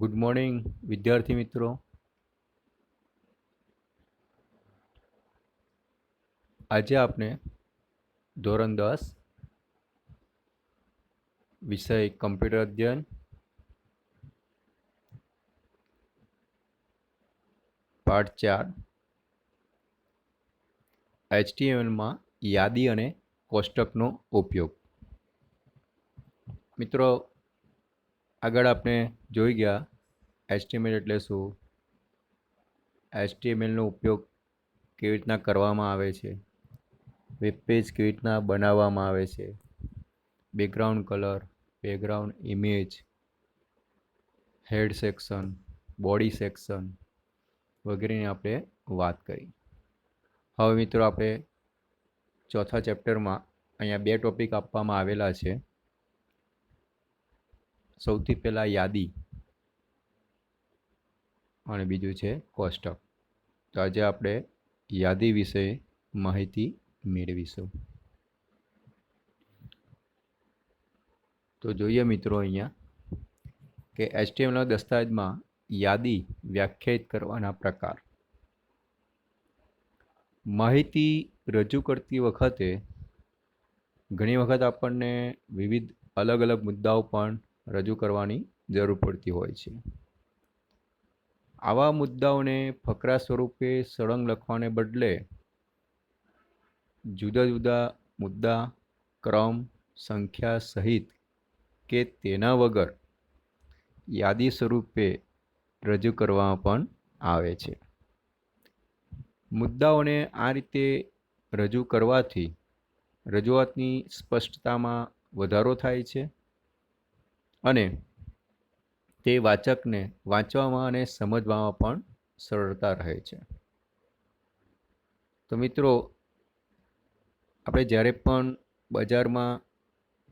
Good morning વિદ્યાર્થી મિત્રો. આજે આપણે ધોરણ 10 વિષય કમ્પ્યુટર અધ્યયન પાર્ટ 4 HTMLમાં યાદી અને કોષ્ટકનો ઉપયોગ. મિત્રો, આગળ આપણે જોઈ ગયા HTML એટલે શું, HTMLનો ઉપયોગ કેવી રીતના કરવામાં આવે છે, વેબ પેજ કેવી રીતના બનાવવામાં આવે છે, બેકગ્રાઉન્ડ કલર, બેકગ્રાઉન્ડ ઇમેજ, હેડ સેક્શન, બોડી સેક્શન વગેરેની આપણે વાત કરી. હવે મિત્રો, આપણે ચોથા ચેપ્ટરમાં અહીંયા 2 ટોપિક આપવામાં આવેલા છે. સૌથી પહેલાં યાદી અને બીજું છે કોષ્ટક. તો આજે આપણે યાદી વિશે માહિતી મેળવીશું. તો જોઈએ મિત્રો અહીંયા કે HTML દસ્તાવેજમાં યાદી વ્યાખ્યાયિત કરવાના પ્રકાર. માહિતી રજૂ કરતી વખતે ઘણી વખત આપણને વિવિધ અલગ અલગ મુદ્દાઓ પણ રજૂ કરવાની જરૂર પડતી હોય છે. આવા મુદ્દાઓને ફકરા સ્વરૂપે સળંગ લખવાને બદલે જુદા જુદા મુદ્દા, ક્રમ, સંખ્યા સહિત કે તેના વગર યાદી સ્વરૂપે રજૂ કરવામાં પણ આવે છે. મુદ્દાઓને આ રીતે રજૂ કરવાથી રજૂઆતની સ્પષ્ટતામાં વધારો થાય છે અને તે વાચકને વાંચવામાં અને સમજવામાં પણ સરળતા રહે છે. તો મિત્રો, આપણે જ્યારે પણ બજારમાં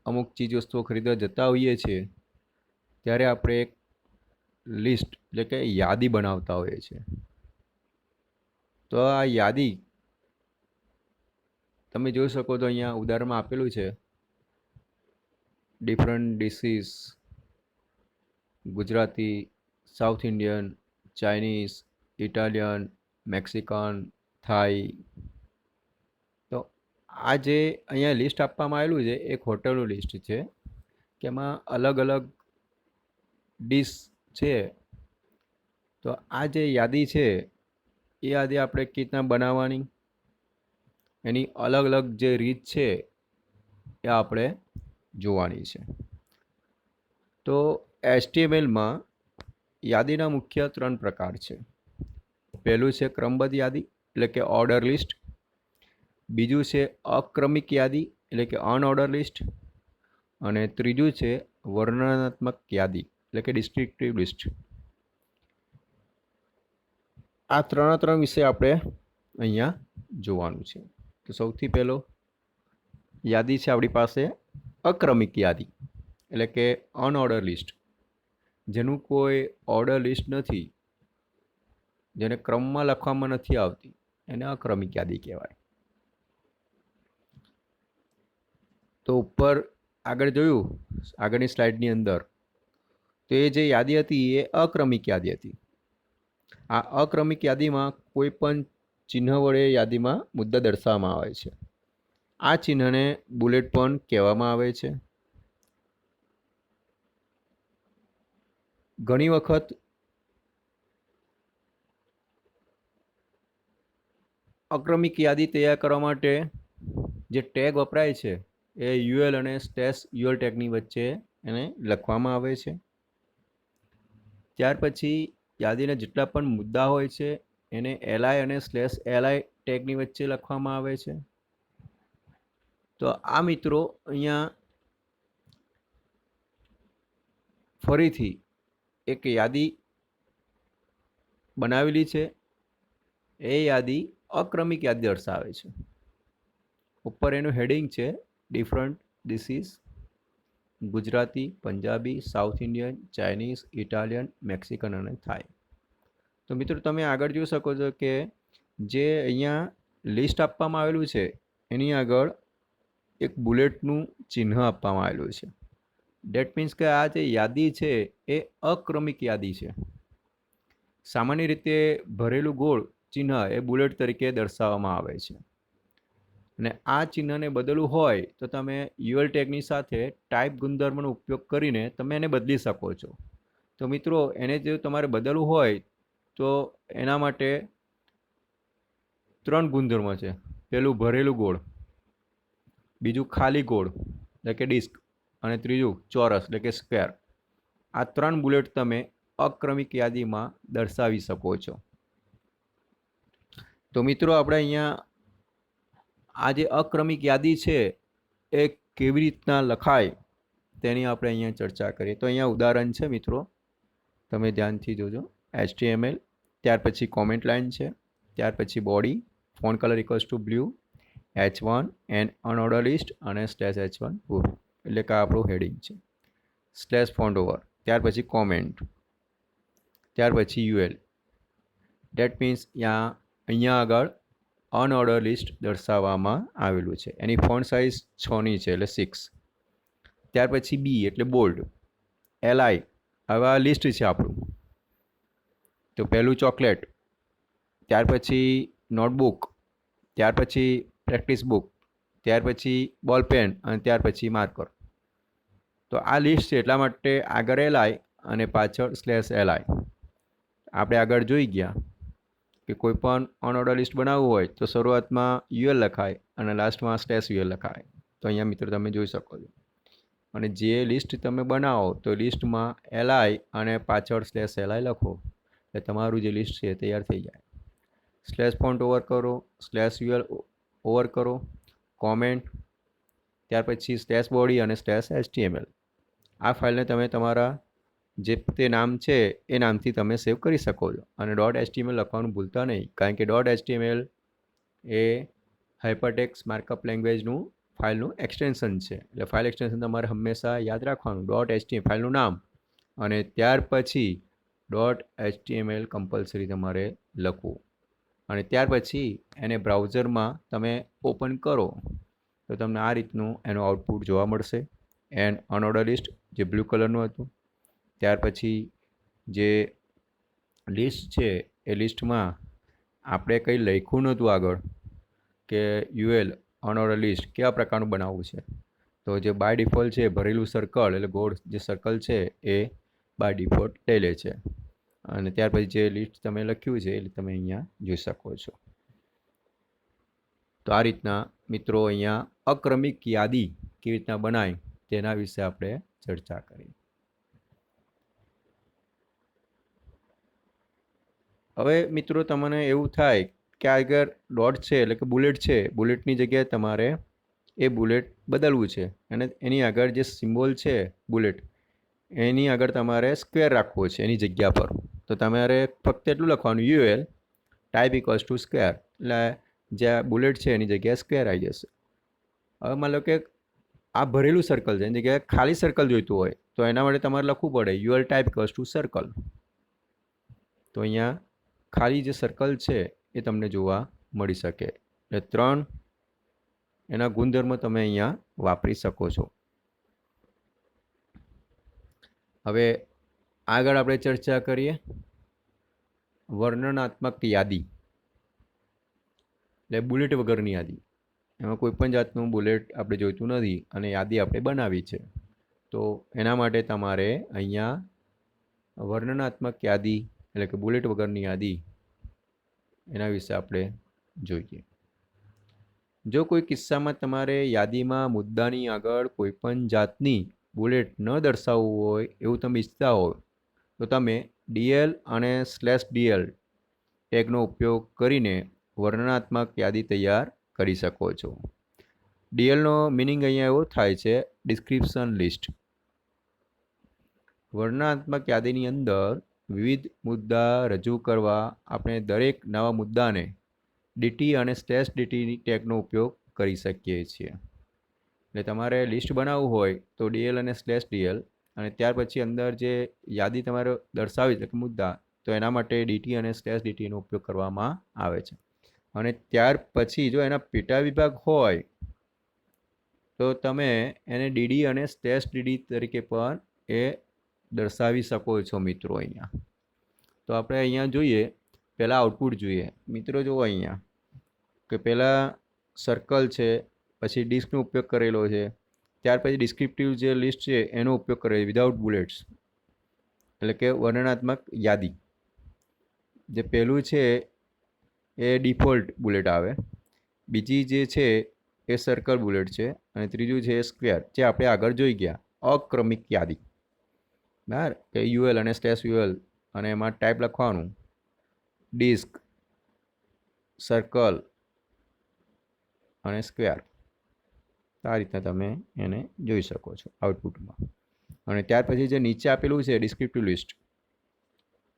અમુક ચીજ વસ્તુઓ ખરીદવા જતા હોઈએ છીએ ત્યારે આપણે એક લિસ્ટ એટલે કે યાદી બનાવતા હોઈએ છીએ. તો આ યાદી તમે જોઈ શકો તો અહીંયા ઉદાહરણમાં આપેલું છે, different dishes, Gujarati, south Indian, Chinese, Italian, Mexican, થાઈ. તો આ જે અહીંયા લિસ્ટ આપવામાં આવેલું છે એક હોટલનું લિસ્ટ છે કે એમાં અલગ અલગ ડીશ છે. તો આ જે યાદી છે એ યાદી આપણે કેવી રીતના બનાવવાની, એની અલગ અલગ જે રીત છે એ આપણે જોવાની છે. તો HTMLમાં યાદીના મુખ્ય 3 પ્રકાર છે. પહેલું છે ક્રમબદ્ધ યાદી એટલે કે ઓર્ડર લિસ્ટ. બીજું છે અક્રમિક યાદી એટલે કે અનઓર્ડર લિસ્ટ. અને ત્રીજું છે વર્ણનાત્મક યાદી એટલે કે ડિસ્ક્રિપ્ટિવ લિસ્ટ. આ ત્રણ વિશે આપણે અહીંયા જોવાનું છે. તો સૌથી પહેલો યાદી છે આપણી પાસે અક્રમિક યાદી એટલે કે અનઓર્ડર લિસ્ટ, જેનું કોઈ ઓર્ડર લિસ્ટ નથી, જેને ક્રમમાં લખવામાં નથી આવતી, એને અક્રમિક યાદી કહેવાય. તો ઉપર આગળ જોયું આગળની સ્લાઇડની અંદર, તો એ જે યાદી હતી એ અક્રમિક યાદી હતી. આ અક્રમિક યાદીમાં કોઈ પણ ચિહ્ન વડે યાદીમાં મુદ્દા દર્શાવવામાં આવે છે. આ ચિહ્નને બુલેટ પોઈન્ટ કહેવામાં આવે છે. ઘણી વખત અક્રમિક યાદી તૈયાર કરવા માટે જે ટેગ વપરાય છે એ યુએલ અને સ્ટેશ યુએલ ટેગની વચ્ચે એને લખવામાં આવે છે. ત્યાર પછી યાદીના જેટલા પણ મુદ્દા હોય છે એને એલઆઈ અને સ્લેશ એલઆઈ ટેગની વચ્ચે લખવામાં આવે છે. તો આ મિત્રો અહીંયા ફરીથી એક યાદી બનાવેલી છે. એ યાદી અક્રમિક યાદી દર્શાવે છે. ઉપર એનું હેડિંગ છે different dishes, Gujarati, Punjabi, south Indian, Chinese, Italian, Mexican અને થાઈ. તો મિત્રો, તમે આગળ જોઈ શકો છો કે જે અહીંયા લિસ્ટ આપવામાં આવેલું છે એની આગળ એક બુલેટનું ચિહ્ન આપવામાં આવેલું છે, ડેટ મીન્સ કે આ જે યાદી છે એ અક્રમિક યાદી છે. સામાન્ય રીતે ભરેલું ગોળ ચિહ્ન એ બુલેટ તરીકે દર્શાવવામાં આવે છે. અને આ ચિહ્નને બદલવું હોય તો તમે યુએલ ટેગની સાથે ટાઈપ ગુણધર્મનો ઉપયોગ કરીને તમે એને બદલી શકો છો. તો મિત્રો એને જો તમારે બદલવું હોય તો એના માટે 3 ગુણધર્મો છે. પહેલું ભરેલું ગોળ, બીજું ખાલી ગોળ એટલે કે ડિસ્ક, અને ત્રીજું ચોરસ એટલે કે સ્ક્વેર. આ 3 બુલેટ તમે અક્રમિક યાદીમાં દર્શાવી શકો છો. તો મિત્રો આપણે અહીંયા આ જે અક્રમિક યાદી છે એ કેવી રીતના લખાય તેની આપણે અહીંયા ચર્ચા કરીએ. તો અહીંયા ઉદાહરણ છે મિત્રો, તમે ધ્યાનથી જોજો. HTML, ત્યાર પછી કોમેન્ટ લાઇન છે, ત્યાર પછી body, font colour equals to blue, H1 and unorder list અને /H1 પૂરું એટલે કે આપણું હેડિંગ છે. /ફોન્ટ ઓવર, ત્યાર પછી કોમેન્ટ, ત્યાર પછી UL. ડેટ મીન્સ અહીંયા આગળ અનઓર્ડર લિસ્ટ દર્શાવવામાં આવેલું છે. એની ફોન્ટ સાઇઝ 6ની છે એટલે 6. ત્યાર પછી B એટલે બોલ્ડ, LI હવે આ લિસ્ટ છે આપણું. તો પહેલું ચોકલેટ, ત્યાર પછી નોટબુક, ત્યાર પછી પ્રેક્ટિસ બુક, ત્યાર પછી બોલ પેન અને ત્યાર પછી માર્કર. તો આ લિસ્ટ છે એટલા માટે આગળ LI અને પાછળ /LI. આપણે આગળ જોઈ ગયા કે કોઈ પણ અનઓર્ડર લિસ્ટ બનાવવું હોય તો શરૂઆતમાં UL લખાય અને લાસ્ટમાં /UL લખાય. તો અહીંયા મિત્રો તમે જોઈ શકો છો. અને જે લિસ્ટ તમે બનાવો તો લિસ્ટમાં LI અને પાછળ /LI લખો એટલે તમારું જે લિસ્ટ છે તૈયાર થઈ જાય. /ફોન્ટ ઓવર કરો, /UL ઓવર કરો, કોમેન્ટ, ત્યાર પછી /બોડી અને /HTML. આ ફાઇલને તમે તમારા જે તે નામ છે એ નામથી તમે સેવ કરી શકો છો. અને .html લખવાનું ભૂલતા નહીં, કારણ કે .html એ હાઇપરટેક્સ્ટ માર્કઅપ લેંગ્વેજનું ફાઇલનું એક્સટેન્શન છે. એટલે ફાઇલ એક્સટેન્શન તમારે હંમેશા યાદ રાખવાનું, .html ફાઇલનું નામ અને ત્યાર પછી .html કમ્પલસરી તમારે લખવું. અને ત્યાર પછી એને બ્રાઉઝરમાં તમે ઓપન કરો તો તમને આ રીતનું એનું આઉટપુટ જોવા મળશે. એન્ડ અનઓર્ડર લિસ્ટ જે બ્લુ કલરનું હતું, ત્યાર પછી જે લિસ્ટ છે એ લિસ્ટમાં આપણે કંઈ લખ્યું નહોતું આગળ કે UL અનઓર્ડર લિસ્ટ કેવા પ્રકારનું બનાવવું છે. તો જે બાય ડિફોલ્ટ છે ભરેલું સર્કલ એટલે ગોળ જે સર્કલ છે એ બાય ડિફોલ્ટ લઈ લે છે. અને ત્યાર પછી જે લિસ્ટ તમે લખ્યું છે એ તમે અહીંયા જોઈ શકો છો. તો આ રીતના મિત્રો અહીંયા અક્રમિક યાદી કેવી રીતના બનાય તેના વિશે આપણે ચર્ચા કરી. હવે મિત્રો તમને એવું થાય કે આગળ ડોટ છે એટલે કે બુલેટ છે, બુલેટની જગ્યાએ તમારે એ બુલેટ બદલવું છે અને એની આગળ જે સિમ્બોલ છે બુલેટ એની આગળ તમારે સ્ક્વેર રાખવો છે એની જગ્યા પર. તો તમારે ફક્ત એટલું લખવાનું UL type equals to square એટલે જે બુલેટ છે એની જગ્યાએ સ્ક્વેર આવી જશે. હવે માની લો કે આ ભરેલું સર્કલ છે એની જગ્યાએ ખાલી સર્કલ જોઈતું હોય તો એના માટે તમારે લખવું પડે UL type equals to circle. તો અહીંયા ખાલી જે સર્કલ છે એ તમને જોવા મળી શકે. એટલે 3 એના ગુણધર્મ તમે અહીંયા વાપરી શકો છો. હવે આગળ આપણે ચર્ચા કરીએ વર્ણનાત્મક યાદી એટલે બુલેટ વગરની યાદી. એમાં કોઈ પણ જાતનું બુલેટ આપણે જોઈતું નથી અને યાદી આપણે બનાવી છે. તો એના માટે તમારે અહીંયા વર્ણનાત્મક યાદી એટલે કે બુલેટ વગરની યાદી એના વિશે આપણે જોઈએ. જો કોઈ કિસ્સામાં તમારે યાદીમાં મુદ્દાની આગળ કોઈ પણ જાતની બુલેટ ન દર્શાવવું હોય એવું તમે ઈચ્છતા હો તો તમે DL અને /DL ટેગનો ઉપયોગ કરીને વર્ણનાત્મક યાદી તૈયાર કરી શકો છો. DLનો મિનિંગ અહીંયા એવો થાય છે ડિસ્ક્રિપ્શન લિસ્ટ. વર્ણનાત્મક યાદીની અંદર વિવિધ મુદ્દા રજૂ કરવા આપણે દરેક નવા મુદ્દાને DT અને /DT ટેગનો ઉપયોગ કરી શકીએ છીએ. એટલે તમારે લિસ્ટ બનાવવું હોય તો DL અને /DL અને ત્યાર પછી અંદર જે યાદી તમારે દર્શાવી છે મુદ્દા તો એના માટે DT અને /DTનો ઉપયોગ કરવામાં આવે છે. અને ત્યાર પછી જો એના પેટા વિભાગ હોય તો તમે એને ડીડી અને સ્લેશ ડીડી તરીકે પણ એ દર્શાવી શકો છો મિત્રો અહીંયા. તો આપણે અહીંયા જોઈએ, પહેલાં આઉટપુટ જોઈએ મિત્રો. જુઓ અહીંયા કે પહેલાં સર્કલ છે, પછી ડિસ્કનો ઉપયોગ કરેલો છે, ત્યાર પછી ડિસ્ક્રિપ્ટિવ જે લિસ્ટ છે એનો ઉપયોગ કરેલો છે વિધાઉટ બુલેટ્સ, એટલે કે વર્ણનાત્મક યાદી. જે પહેલું છે એ ડિફોલ્ટ બુલેટ આવે, બીજી જે છે એ સર્કલ બુલેટ છે, અને ત્રીજું છે સ્ક્વેર, જે આપણે આગળ જોઈ ગયા અક્રમિક યાદી. બરાબર, કે યુએલ અને સ્લેશ યુએલ, અને એમાં ટાઈપ લખવાનું ડિસ્ક, સર્કલ અને સ્ક્વેર. આ રીતના તમે એને જોઈ શકો છો આઉટપુટમાં. અને ત્યાર પછી જે નીચે આપેલું છે ડિસ્ક્રિપ્ટિવ લિસ્ટ,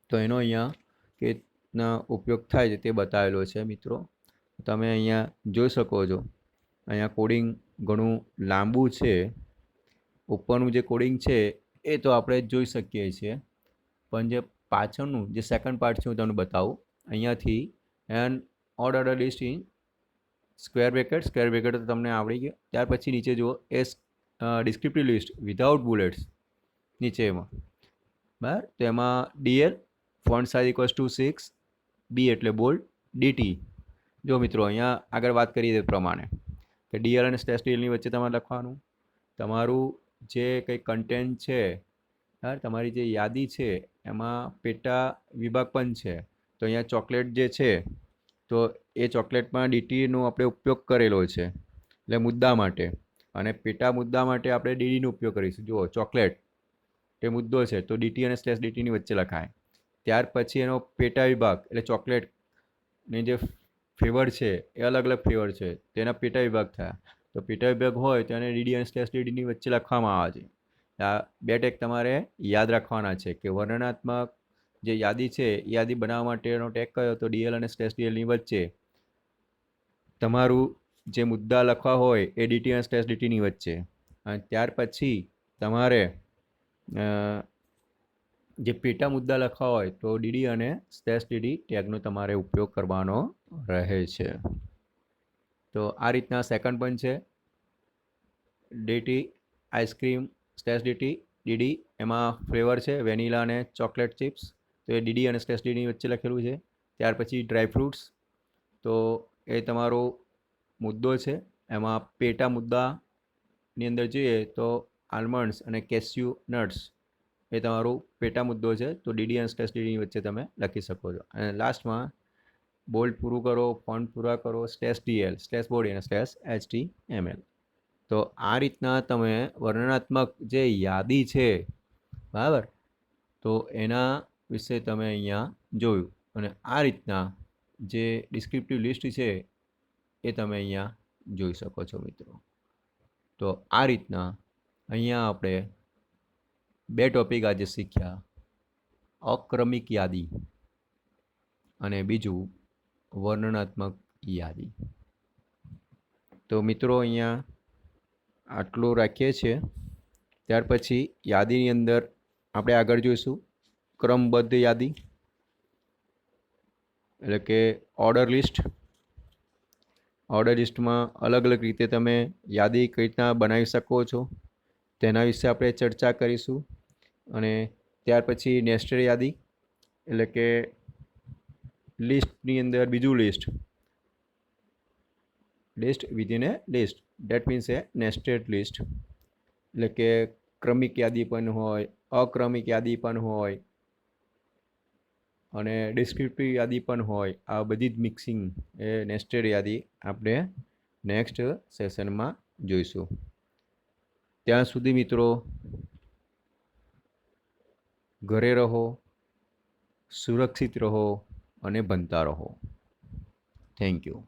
તો એનો અહીંયા કે રીતના ઉપયોગ થાય છે તે બતાવેલો છે મિત્રો. તમે અહીંયા જોઈ શકો છો. અહીંયા કોડિંગ ઘણું લાંબુ છે. ઉપરનું જે કોડિંગ છે એ તો આપણે જોઈ શકીએ છીએ, પણ જે પાછળનું જે સેકન્ડ પાર્ટ છે હું તમને બતાવું. અહીંયાથી an order list in square bracket તો તમને આવડી ગયું. ત્યાર પછી નીચે જુઓ એ ડિસ્ક્રિપ્ટિવ લિસ્ટ વિધાઉટ બુલેટ્સ નીચે એમાં. બરાબર, તો એમાં DL font size equals to 6, B એટલે બોલ્ડ, ડીટી. જો મિત્રો અહીંયા આગળ વાત કરીએ તે પ્રમાણે કે ડીએલ અને સ્લેશ ડીએલની વચ્ચે તમારે લખવાનું તમારું જે કંઈ કન્ટેન્ટ છે, બરાબર, તમારી જે યાદી છે એમાં પેટા વિભાગ પણ છે. તો અહીંયા ચોકલેટ જે છે, તો એ ચોકલેટમાં ડીટીનો આપણે ઉપયોગ કરેલો છે, એટલે મુદ્દા માટે. અને પેટા મુદ્દા માટે આપણે ડીડીનો ઉપયોગ કરીશું. જુઓ ચોકલેટ એ મુદ્દો છે, તો ડીટી અને સ્લેશ ડીટીની વચ્ચે લખાય. ત્યાર પછી એનો પેટા વિભાગ એટલે ચોકલેટની જે ફ્લેવર છે એ અલગ અલગ ફ્લેવર છે, તેના પેટા વિભાગ થયા. તો પેટા વિભાગ હોય તો એને ડીડી અને સ્લેશ ડીડીની વચ્ચે લખવામાં આવે છે. આ બે ટેગ તમારે યાદ રાખવાના છે કે વર્ણનાત્મક જે યાદી છે એ યાદી બનાવવા માટેનો ટેગ કયો, તો ડીએલ અને સ્લેશ ડીએલની વચ્ચે. તમારું જે મુદ્દા લખવા હોય એ ડીટી અને સ્લેશ ડીટીની વચ્ચે. અને ત્યાર પછી તમારે જે પેટા મુદ્દા લખવા હોય તો ડીડી અને સ્લેશ ડીડી ટેગનો તમારે ઉપયોગ કરવાનો રહે છે. તો આ રીતના સેકન્ડ પણ છે ડીટી આઈસ્ક્રીમ સ્લેશ ડીડી, એમાં ફ્લેવર છે વેનીલા અને ચોકલેટ ચિપ્સ, તો એ ડીડી અને સ્લેશ ડીડીની વચ્ચે લખેલું છે. ત્યાર પછી ડ્રાય ફ્રૂટ્સ, તો એ તમારો મુદ્દો છે, એમાં પેટા મુદ્દાની અંદર જોઈએ તો આલમંડ્સ અને કેસ્યુ નટ્સ એ તમારું પેટા મુદ્દો છે, તો ડીડી અને સ્લેશ ડીડીની વચ્ચે તમે લખી શકો છો. અને લાસ્ટમાં બોલ્ડ પૂરું કરો, ફોન્ટ પૂરા કરો, સ્લેશ ડીએલ, સ્લેશ બોડી અને સ્લેશ HTML. તો આ રીતના તમે વર્ણનાત્મક જે યાદી છે, બરાબર, તો એના વિશે તમે અહીંયા જોયું. અને આ રીતના જે ડિસ્ક્રિપ્ટિવ લિસ્ટ છે એ તમે અહીંયા જોઈ શકો છો મિત્રો. તો આ રીતના અહીંયા આપણે બે ટોપિક આજે શીખ્યા, અક્રમિક યાદી અને બીજું વર્ણનાત્મક યાદી. તો મિત્રો અહીંયા આટલું રાખીએ છીએ. ત્યાર પછી યાદીની અંદર આપણે આગળ જોઈશું ક્રમબદ્ધ યાદી, એટલે કે ઓર્ડર લિસ્ટ. ઓર્ડર લિસ્ટમાં અલગ અલગ રીતે તમે યાદી કઈ રીતના બનાવી શકો છો તેના વિશે આપણે ચર્ચા કરીશું. અને ત્યાર પછી નેસ્ટેડ યાદી, એટલે કે લિસ્ટની અંદર બીજું લિસ્ટ વિધિન એ લિસ્ટ, ડેટ મીન્સ એ નેસ્ટેડ લિસ્ટ, એટલે કે ક્રમિક યાદી પણ હોય, અક્રમિક યાદી પણ હોય અને ડિસ્ક્રિપ્ટિવ યાદી પણ હોય. આ બધી જ મિક્સિંગ એ નેસ્ટેડ યાદી આપણે નેક્સ્ટ સેશનમાં જોઈશું. ત્યાં સુધી મિત્રો ઘરે રહો, સુરક્ષિત રહો અને ભણતા રહો. Thank you.